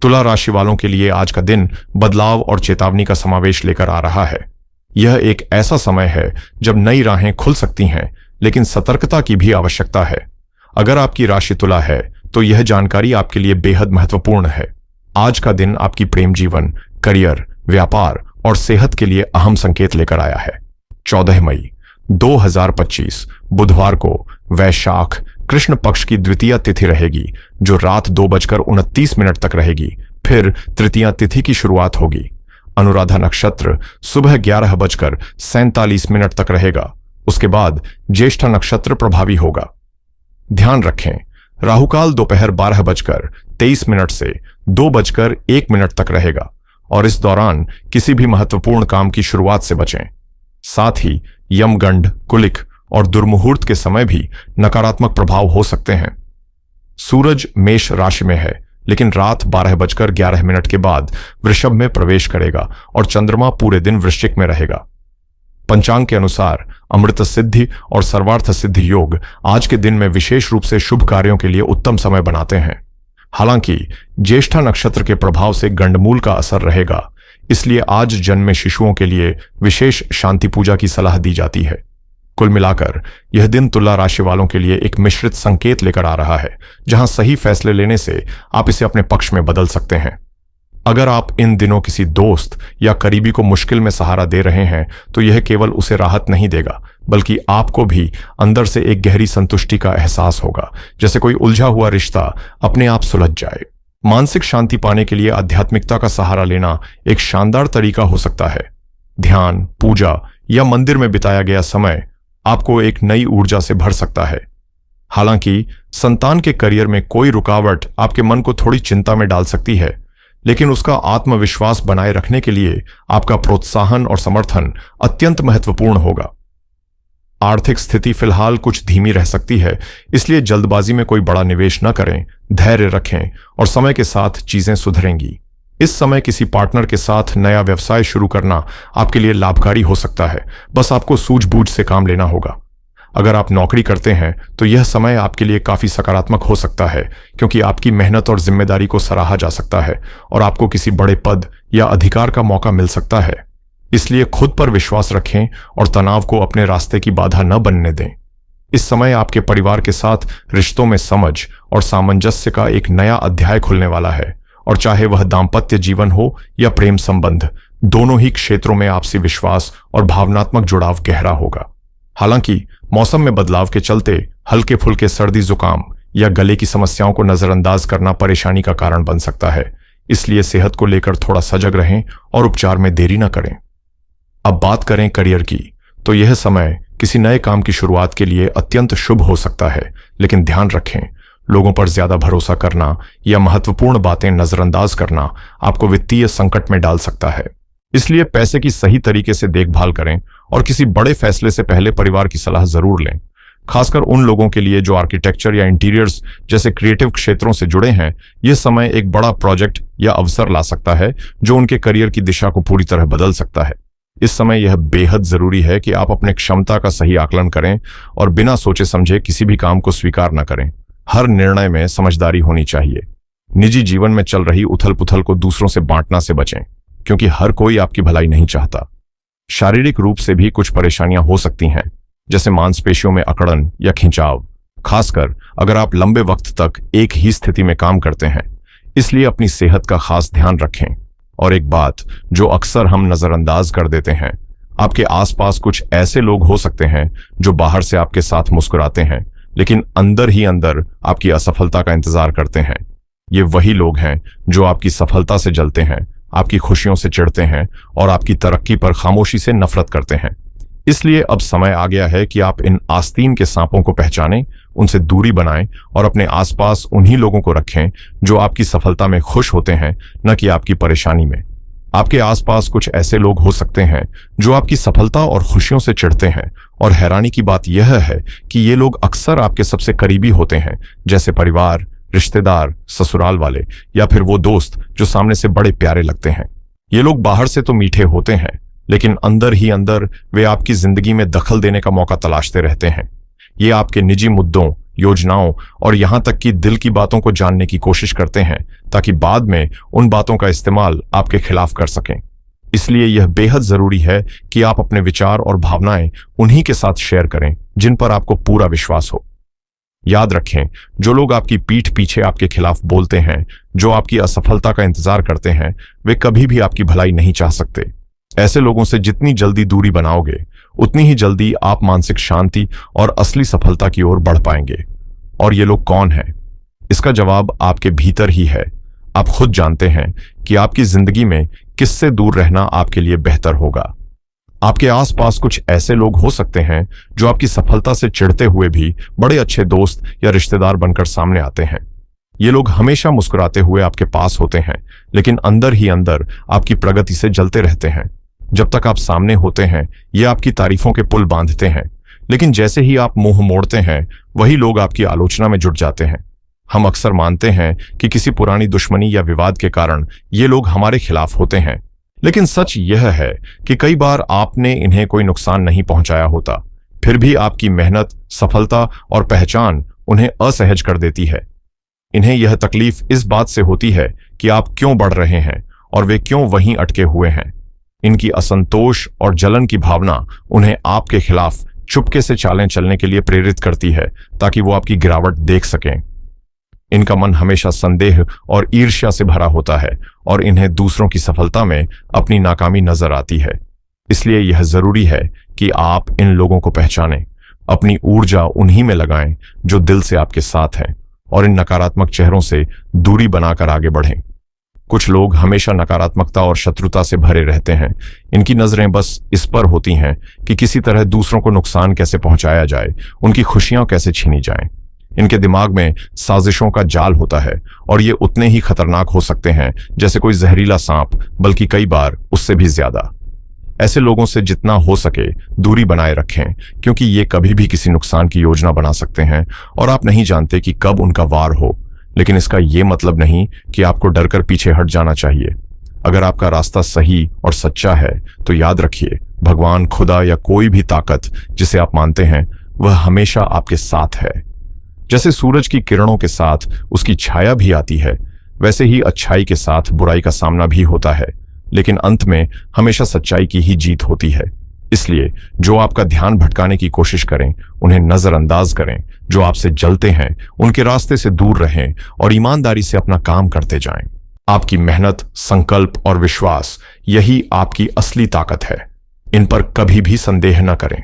तुला राशि वालों के लिए आज का दिन बदलाव और चेतावनी का समावेश लेकर आ रहा है। यह एक ऐसा समय है जब नई राहें खुल सकती हैं, लेकिन सतर्कता की भी आवश्यकता है। अगर आपकी राशि तुला है तो यह जानकारी आपके लिए बेहद महत्वपूर्ण है। आज का दिन आपकी प्रेम जीवन, करियर, व्यापार और सेहत के लिए अहम संकेत लेकर आया है। 14 मई 2025 बुधवार को वैशाख कृष्ण पक्ष की द्वितीया तिथि रहेगी, जो रात 2:29 तक रहेगी। फिर तृतीया तिथि की शुरुआत होगी। अनुराधा नक्षत्र सुबह 11:47 तक रहेगा। उसके बाद ज्येष्ठा नक्षत्र प्रभावी होगा। ध्यान रखें, राहुकाल दोपहर 12:23 से 2:01 तक रहेगा और इस दौरान किसी भी महत्वपूर्ण काम की शुरुआत से बचें। साथ ही यमगंड, कुलिक और दुर्मुहूर्त के समय भी नकारात्मक प्रभाव हो सकते हैं। सूरज मेष राशि में है, लेकिन रात 12:11 के बाद वृषभ में प्रवेश करेगा और चंद्रमा पूरे दिन वृश्चिक में रहेगा। पंचांग के अनुसार अमृत सिद्धि और सर्वार्थ सिद्धि योग आज के दिन में विशेष रूप से शुभ कार्यों के लिए उत्तम समय बनाते हैं। हालांकि ज्येष्ठा नक्षत्र के प्रभाव से गंडमूल का असर रहेगा, इसलिए आज जन्मे शिशुओं के लिए विशेष शांति पूजा की सलाह दी जाती है। कुल मिलाकर यह दिन तुला राशि वालों के लिए एक मिश्रित संकेत लेकर आ रहा है, जहां सही फैसले लेने से आप इसे अपने पक्ष में बदल सकते हैं। अगर आप इन दिनों किसी दोस्त या करीबी को मुश्किल में सहारा दे रहे हैं तो यह केवल उसे राहत नहीं देगा, बल्कि आपको भी अंदर से एक गहरी संतुष्टि का एहसास होगा, जैसे कोई उलझा हुआ रिश्ता अपने आप सुलझ जाए। मानसिक शांति पाने के लिए आध्यात्मिकता का सहारा लेना एक शानदार तरीका हो सकता है। ध्यान, पूजा या मंदिर में बिताया गया समय आपको एक नई ऊर्जा से भर सकता है। हालांकि संतान के करियर में कोई रुकावट आपके मन को थोड़ी चिंता में डाल सकती है, लेकिन उसका आत्मविश्वास बनाए रखने के लिए आपका प्रोत्साहन और समर्थन अत्यंत महत्वपूर्ण होगा। आर्थिक स्थिति फिलहाल कुछ धीमी रह सकती है, इसलिए जल्दबाजी में कोई बड़ा निवेश न करें, धैर्य रखें और समय के साथ चीजें सुधरेंगी। इस समय किसी पार्टनर के साथ नया व्यवसाय शुरू करना आपके लिए लाभकारी हो सकता है, बस आपको सूझबूझ से काम लेना होगा। अगर आप नौकरी करते हैं तो यह समय आपके लिए काफी सकारात्मक हो सकता है, क्योंकि आपकी मेहनत और जिम्मेदारी को सराहा जा सकता है और आपको किसी बड़े पद या अधिकार का मौका मिल सकता है। इसलिए खुद पर विश्वास रखें और तनाव को अपने रास्ते की बाधा न बनने दें। इस समय आपके परिवार के साथ रिश्तों में समझ और सामंजस्य का एक नया अध्याय खुलने वाला है, और चाहे वह दाम्पत्य जीवन हो या प्रेम संबंध, दोनों ही क्षेत्रों में आपसी विश्वास और भावनात्मक जुड़ाव गहरा होगा। हालांकि मौसम में बदलाव के चलते हल्के फुल्के सर्दी, जुकाम या गले की समस्याओं को नजरअंदाज करना परेशानी का कारण बन सकता है, इसलिए सेहत को लेकर थोड़ा सजग रहें और उपचार में देरी न करें। अब बात करें करियर की, तो यह समय किसी नए काम की शुरुआत के लिए अत्यंत शुभ हो सकता है, लेकिन ध्यान रखें, लोगों पर ज्यादा भरोसा करना या महत्वपूर्ण बातें नजरअंदाज करना आपको वित्तीय संकट में डाल सकता है। इसलिए पैसे की सही तरीके से देखभाल करें और किसी बड़े फैसले से पहले परिवार की सलाह जरूर लें। खासकर उन लोगों के लिए जो आर्किटेक्चर या इंटीरियर्स जैसे क्रिएटिव क्षेत्रों से जुड़े हैं, यह समय एक बड़ा प्रोजेक्ट या अवसर ला सकता है जो उनके करियर की दिशा को पूरी तरह बदल सकता है। इस समय यह बेहद जरूरी है कि आप अपने क्षमता का सही आकलन करें और बिना सोचे समझे किसी भी काम को स्वीकार न करें। हर निर्णय में समझदारी होनी चाहिए। निजी जीवन में चल रही उथल पुथल को दूसरों से बांटना से बचें, क्योंकि हर कोई आपकी भलाई नहीं चाहता। शारीरिक रूप से भी कुछ परेशानियां हो सकती हैं, जैसे मांसपेशियों में अकड़न या खिंचाव, खासकर अगर आप लंबे वक्त तक एक ही स्थिति में काम करते हैं। इसलिए अपनी सेहत का खास ध्यान रखें। और एक बात जो अक्सर हम नजरअंदाज कर देते हैं, आपके आसपास कुछ ऐसे लोग हो सकते हैं जो बाहर से आपके साथ मुस्कुराते हैं, लेकिन अंदर ही अंदर आपकी असफलता का इंतजार करते हैं। ये वही लोग हैं जो आपकी सफलता से जलते हैं, आपकी खुशियों से चिढ़ते हैं और आपकी तरक्की पर खामोशी से नफरत करते हैं। इसलिए अब समय आ गया है कि आप इन आस्तीन के सांपों को पहचानें, उनसे दूरी बनाएं और अपने आसपास उन्हीं लोगों को रखें जो आपकी सफलता में खुश होते हैं, न कि आपकी परेशानी में। आपके आसपास कुछ ऐसे लोग हो सकते हैं जो आपकी सफलता और खुशियों से चिढ़ते हैं, और हैरानी की बात यह है कि ये लोग अक्सर आपके सबसे करीबी होते हैं, जैसे परिवार, रिश्तेदार, ससुराल वाले या फिर वो दोस्त जो सामने से बड़े प्यारे लगते हैं। ये लोग बाहर से तो मीठे होते हैं, लेकिन अंदर ही अंदर वे आपकी जिंदगी में दखल देने का मौका तलाशते रहते हैं। ये आपके निजी मुद्दों, योजनाओं और यहां तक कि दिल की बातों को जानने की कोशिश करते हैं ताकि बाद में उन बातों का इस्तेमाल आपके खिलाफ कर सकें। इसलिए यह बेहद जरूरी है कि आप अपने विचार और भावनाएं उन्हीं के साथ शेयर करें जिन पर आपको पूरा विश्वास हो। याद रखें, जो लोग आपकी पीठ पीछे आपके खिलाफ बोलते हैं, जो आपकी असफलता का इंतजार करते हैं, वे कभी भी आपकी भलाई नहीं चाह सकते। ऐसे लोगों से जितनी जल्दी दूरी बनाओगे, उतनी ही जल्दी आप मानसिक शांति और असली सफलता की ओर बढ़ पाएंगे। और ये लोग कौन हैं? इसका जवाब आपके भीतर ही है। आप खुद जानते हैं कि आपकी जिंदगी में किससे दूर रहना आपके लिए बेहतर होगा। आपके आसपास कुछ ऐसे लोग हो सकते हैं जो आपकी सफलता से चिढ़ते हुए भी बड़े अच्छे दोस्त या रिश्तेदार बनकर सामने आते हैं। ये लोग हमेशा मुस्कुराते हुए आपके पास होते हैं, लेकिन अंदर ही अंदर आपकी प्रगति से जलते रहते हैं। जब तक आप सामने होते हैं, ये आपकी तारीफों के पुल बांधते हैं, लेकिन जैसे ही आप मुंह मोड़ते हैं, वही लोग आपकी आलोचना में जुट जाते हैं। हम अक्सर मानते हैं कि किसी पुरानी दुश्मनी या विवाद के कारण ये लोग हमारे खिलाफ होते हैं, लेकिन सच यह है कि कई बार आपने इन्हें कोई नुकसान नहीं पहुंचाया होता, फिर भी आपकी मेहनत, सफलता और पहचान उन्हें असहज कर देती है। इन्हें यह तकलीफ इस बात से होती है कि आप क्यों बढ़ रहे हैं और वे क्यों वहीं अटके हुए हैं। इनकी असंतोष और जलन की भावना उन्हें आपके खिलाफ चुपके से चालें चलने के लिए प्रेरित करती है ताकि वो आपकी गिरावट देख सकें। इनका मन हमेशा संदेह और ईर्ष्या से भरा होता है और इन्हें दूसरों की सफलता में अपनी नाकामी नजर आती है। इसलिए यह जरूरी है कि आप इन लोगों को पहचानें, अपनी ऊर्जा उन्हीं में लगाएं जो दिल से आपके साथ हैं, और इन नकारात्मक चेहरों से दूरी बनाकर आगे बढ़ें। कुछ लोग हमेशा नकारात्मकता और शत्रुता से भरे रहते हैं। इनकी नजरें बस इस पर होती हैं कि किसी तरह दूसरों को नुकसान कैसे पहुंचाया जाए, उनकी खुशियां कैसे छीनी जाएं। इनके दिमाग में साजिशों का जाल होता है और ये उतने ही खतरनाक हो सकते हैं जैसे कोई जहरीला सांप, बल्कि कई बार उससे भी ज्यादा। ऐसे लोगों से जितना हो सके दूरी बनाए रखें, क्योंकि ये कभी भी किसी नुकसान की योजना बना सकते हैं और आप नहीं जानते कि कब उनका वार हो। लेकिन इसका ये मतलब नहीं कि आपको डरकर पीछे हट जाना चाहिए। अगर आपका रास्ता सही और सच्चा है तो याद रखिए, भगवान, खुदा या कोई भी ताकत जिसे आप मानते हैं, वह हमेशा आपके साथ है। जैसे सूरज की किरणों के साथ उसकी छाया भी आती है, वैसे ही अच्छाई के साथ बुराई का सामना भी होता है, लेकिन अंत में हमेशा सच्चाई की ही जीत होती है। इसलिए जो आपका ध्यान भटकाने की कोशिश करें, उन्हें नजरअंदाज करें। जो आपसे जलते हैं, उनके रास्ते से दूर रहें और ईमानदारी से अपना काम करते जाएं। आपकी मेहनत, संकल्प और विश्वास, यही आपकी असली ताकत है। इन पर कभी भी संदेह न करें।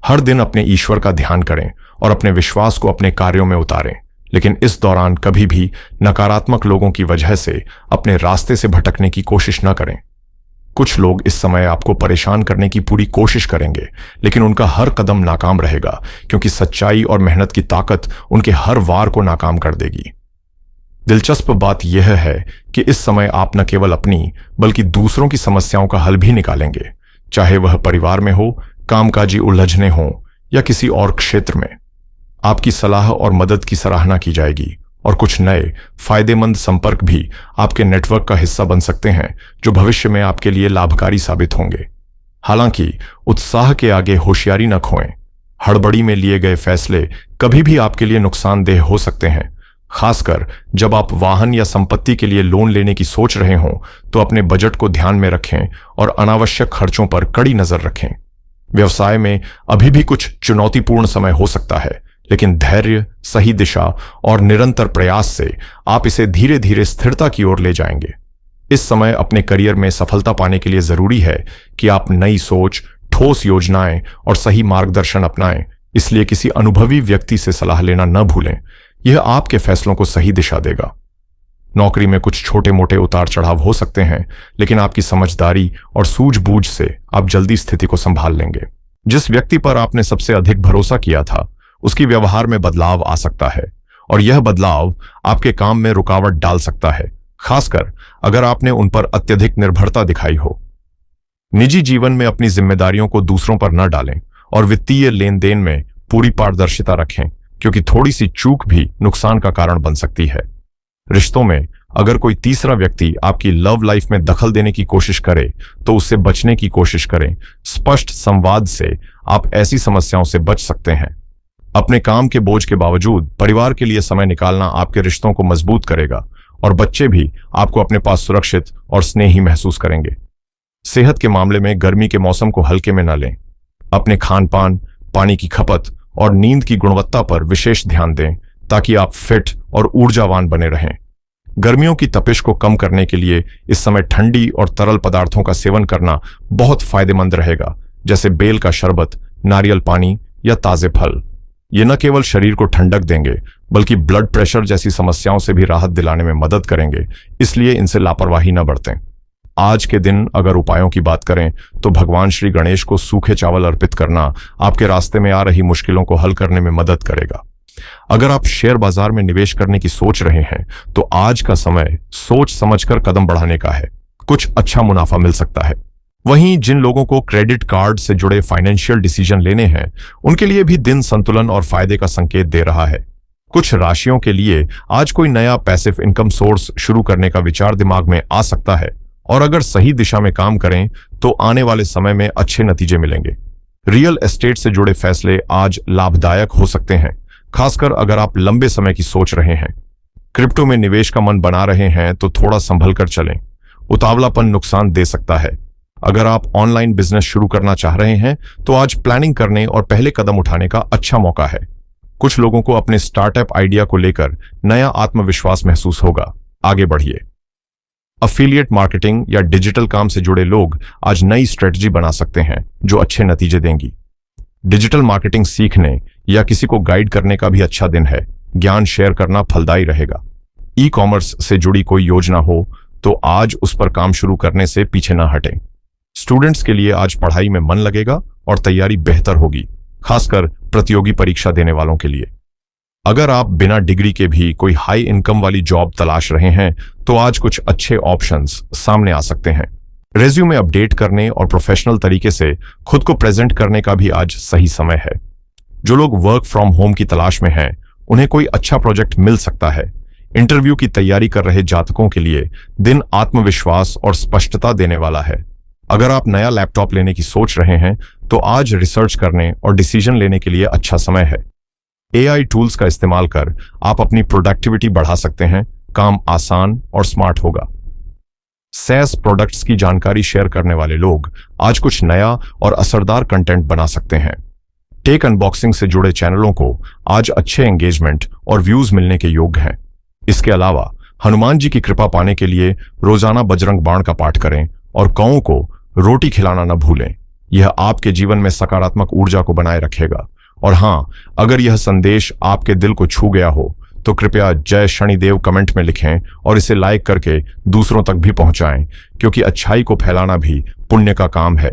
हर दिन अपने ईश्वर का ध्यान करें और अपने विश्वास को अपने कार्यों में उतारें, लेकिन इस दौरान कभी भी नकारात्मक लोगों की वजह से अपने रास्ते से भटकने की कोशिश न करें। कुछ लोग इस समय आपको परेशान करने की पूरी कोशिश करेंगे, लेकिन उनका हर कदम नाकाम रहेगा, क्योंकि सच्चाई और मेहनत की ताकत उनके हर वार को नाकाम कर देगी। दिलचस्प बात यह है कि इस समय आप न केवल अपनी बल्कि दूसरों की समस्याओं का हल भी निकालेंगे, चाहे वह परिवार में हो, कामकाजी उलझने हों या किसी और क्षेत्र में। आपकी सलाह और मदद की सराहना की जाएगी और कुछ नए फायदेमंद संपर्क भी आपके नेटवर्क का हिस्सा बन सकते हैं, जो भविष्य में आपके लिए लाभकारी साबित होंगे। हालांकि उत्साह के आगे होशियारी न खोएं। हड़बड़ी में लिए गए फैसले कभी भी आपके लिए नुकसानदेह हो सकते हैं। खासकर जब आप वाहन या संपत्ति के लिए लोन लेने की सोच रहे हों, तो अपने बजट को ध्यान में रखें और अनावश्यक खर्चों पर कड़ी नजर रखें। व्यवसाय में अभी भी कुछ चुनौतीपूर्ण समय हो सकता है, लेकिन धैर्य, सही दिशा और निरंतर प्रयास से आप इसे धीरे धीरे स्थिरता की ओर ले जाएंगे। इस समय अपने करियर में सफलता पाने के लिए जरूरी है कि आप नई सोच, ठोस योजनाएं और सही मार्गदर्शन अपनाएं। इसलिए किसी अनुभवी व्यक्ति से सलाह लेना न भूलें। यह आपके फैसलों को सही दिशा देगा। नौकरी में कुछ छोटे मोटे उतार चढ़ाव हो सकते हैं, लेकिन आपकी समझदारी और सूझबूझ से आप जल्दी स्थिति को संभाल लेंगे। जिस व्यक्ति पर आपने सबसे अधिक भरोसा किया था, उसकी व्यवहार में बदलाव आ सकता है और यह बदलाव आपके काम में रुकावट डाल सकता है, खासकर अगर आपने उन पर अत्यधिक निर्भरता दिखाई हो। निजी जीवन में अपनी जिम्मेदारियों को दूसरों पर न डालें और वित्तीय लेन देन में पूरी पारदर्शिता रखें, क्योंकि थोड़ी सी चूक भी नुकसान का कारण बन सकती है। रिश्तों में अगर कोई तीसरा व्यक्ति आपकी लव लाइफ में दखल देने की कोशिश करे, तो उससे बचने की कोशिश करें। स्पष्ट संवाद से आप ऐसी समस्याओं से बच सकते हैं। अपने काम के बोझ के बावजूद परिवार के लिए समय निकालना आपके रिश्तों को मजबूत करेगा और बच्चे भी आपको अपने पास सुरक्षित और स्नेही महसूस करेंगे। सेहत के मामले में गर्मी के मौसम को हल्के में न लें। अपने खान पान, पानी की खपत और नींद की गुणवत्ता पर विशेष ध्यान दें ताकि आप फिट और ऊर्जावान बने रहें। गर्मियों की तपिश को कम करने के लिए इस समय ठंडी और तरल पदार्थों का सेवन करना बहुत फायदेमंद रहेगा, जैसे बेल का शरबत, नारियल पानी या ताजे फल। ये न केवल शरीर को ठंडक देंगे बल्कि ब्लड प्रेशर जैसी समस्याओं से भी राहत दिलाने में मदद करेंगे, इसलिए इनसे लापरवाही न बरतें। आज के दिन अगर उपायों की बात करें तो भगवान श्री गणेश को सूखे चावल अर्पित करना आपके रास्ते में आ रही मुश्किलों को हल करने में मदद करेगा। अगर आप शेयर बाजार में निवेश करने की सोच रहे हैं तो आज का समय सोच समझकर कदम बढ़ाने का है, कुछ अच्छा मुनाफा मिल सकता है। वहीं जिन लोगों को क्रेडिट कार्ड से जुड़े फाइनेंशियल डिसीजन लेने हैं उनके लिए भी दिन संतुलन और फायदे का संकेत दे रहा है। कुछ राशियों के लिए आज कोई नया पैसिव इनकम सोर्स शुरू करने का विचार दिमाग में आ सकता है और अगर सही दिशा में काम करें तो आने वाले समय में अच्छे नतीजे मिलेंगे। रियल एस्टेट से जुड़े फैसले आज लाभदायक हो सकते हैं, खासकर अगर आप लंबे समय की सोच रहे हैं। क्रिप्टो में निवेश का मन बना रहे हैं तो थोड़ा संभल कर चलें, उतावलापन नुकसान दे सकता है। अगर आप ऑनलाइन बिजनेस शुरू करना चाह रहे हैं तो आज प्लानिंग करने और पहले कदम उठाने का अच्छा मौका है। कुछ लोगों को अपने स्टार्टअप आइडिया को लेकर नया आत्मविश्वास महसूस होगा, आगे बढ़िए। अफिलिएट मार्केटिंग या डिजिटल काम से जुड़े लोग आज नई स्ट्रेटजी बना सकते हैं जो अच्छे नतीजे देंगी। डिजिटल मार्केटिंग सीखने या किसी को गाइड करने का भी अच्छा दिन है, ज्ञान शेयर करना फलदायी रहेगा। ई कॉमर्स से जुड़ी कोई योजना हो तो आज उस पर काम शुरू करने से पीछे ना हटें। स्टूडेंट्स के लिए आज पढ़ाई में मन लगेगा और तैयारी बेहतर होगी, खासकर प्रतियोगी परीक्षा देने वालों के लिए। अगर आप बिना डिग्री के भी कोई हाई इनकम वाली जॉब तलाश रहे हैं तो आज कुछ अच्छे ऑप्शंस सामने आ सकते हैं। रेज्यूमे अपडेट करने और प्रोफेशनल तरीके से खुद को प्रेजेंट करने का भी आज सही समय है। जो लोग वर्क फ्रॉम होम की तलाश में हैं उन्हें कोई अच्छा प्रोजेक्ट मिल सकता है। इंटरव्यू की तैयारी कर रहे जातकों के लिए दिन आत्मविश्वास और स्पष्टता देने वाला है। अगर आप नया लैपटॉप लेने की सोच रहे हैं तो आज रिसर्च करने और डिसीजन लेने के लिए अच्छा समय है। एआई टूल्स का इस्तेमाल कर आप अपनी प्रोडक्टिविटी बढ़ा सकते हैं, काम आसान और स्मार्ट होगा। सैस प्रोडक्ट्स की जानकारी शेयर करने वाले लोग आज कुछ नया और असरदार कंटेंट बना सकते हैं। टेक अनबॉक्सिंग से जुड़े चैनलों को आज अच्छे एंगेजमेंट और व्यूज मिलने के योग्य हैं। इसके अलावा हनुमान जी की कृपा पाने के लिए रोजाना बजरंग बाण का पाठ करें और कौओं को रोटी खिलाना न भूलें। यह आपके जीवन में सकारात्मक ऊर्जा को बनाए रखेगा। और हाँ, अगर यह संदेश आपके दिल को छू गया हो तो कृपया जय शनिदेव कमेंट में लिखें और इसे लाइक करके दूसरों तक भी पहुंचाएं, क्योंकि अच्छाई को फैलाना भी पुण्य का काम है।